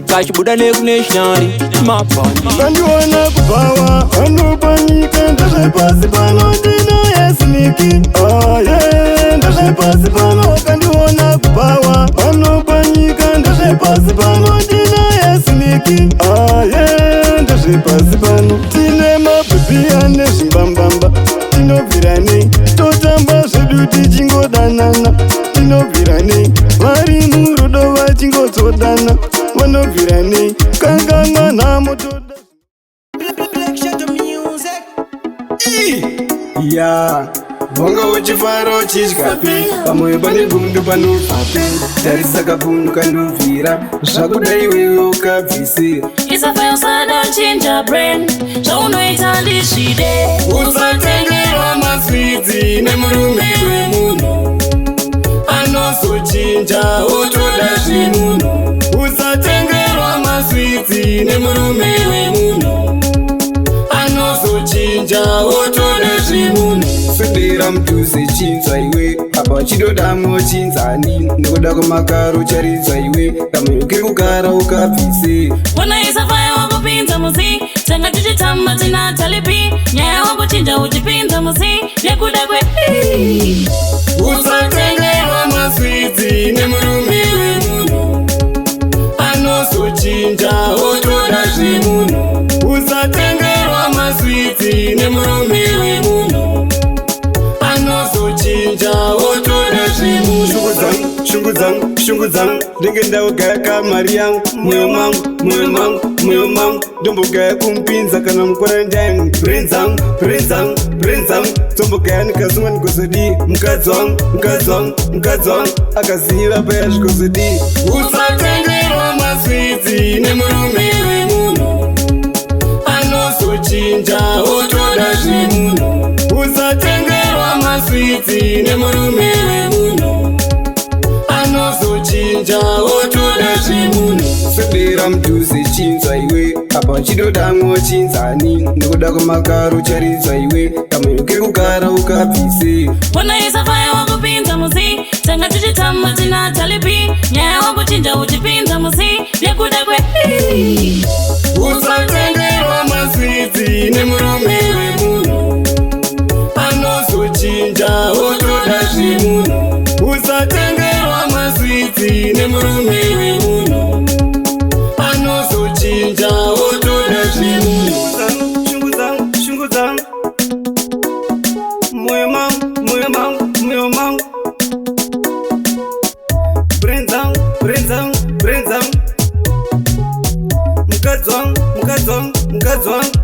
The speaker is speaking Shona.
kachibuda nekuneshonari mapani kandiwana kubawa vanopanyika ndazvepasi pano ndinoyesiniki ndazvepasi pano kandiwana kubawa vanopanyika ndazvepasi pano ndinoyesiniki ndazvepasi pano tine mabhibi ane zvimbambamba tinobvirane totamba zvedu tichingodanana tinobvirane vari murudo vachingotsodana vanobvirane kanganwa nhamo toda vonga uchifara uchityapi pamwe pane gundu panofapi tarisa kabundu kandobvira zvakuda iwewe ukabvisira isafayosadanchinja brain zvaunoita ndizvide usatengerwa maswidzi nemurume wemunhu anozochinja otoda zvemunhu usatengerwa maswidzi nemurume wemunhu anozochinja otoda zvemunhu sudira mudhuze chinzwa iwe apa uchidodamwo chinzani nekuda kwemakaro ucharidzwa iwe kamuyukiri kugara ukabvise ona isafaya wakupinza muzi tanga tichitamba tina talipi nyaya wakuchinja uchipinza muzi nekuda kwe usatengerwa maswidzi nemurume wemunhu anozochinja otoda zvemunhu usatengerwa maswidzi nemurume wemunhu anozochinja otoda zvemunhu shungu dzangu ndenge ndaugaya kamari yangu mwoyo mangu ndombogaya kumupinza kana mukora ndangu brain dzangu tombogaya nikazumwa nigozodii mukadzi wangu akaziva paya zvikozodii usatengerwa maswidzi nemurume wemunhu anozochinja otoda zvemunhu usatengerwa maswidzi nemurume wemunhu anozochinja otoda zvemunhu sudira mudhuze chinzwa iwe apa uchidodamwo chinzani nekuda kwemakaro ucharidzwa iwe kamuyukiri kugara ukabvise ona isafaya wakupinza muzi tanga tichitamba tina talipi nyaya wakuchinja uchipinza muzi nekuda kwe usatengerwa maswidzi nemurume wemunhu anozochinja otoda zvemunhu usatengerwa maswidzi nemurume wemunhu anozochinja otoda zvemunhu shungu dzangu mwoyo mangu brain dzangu mukadzi wangu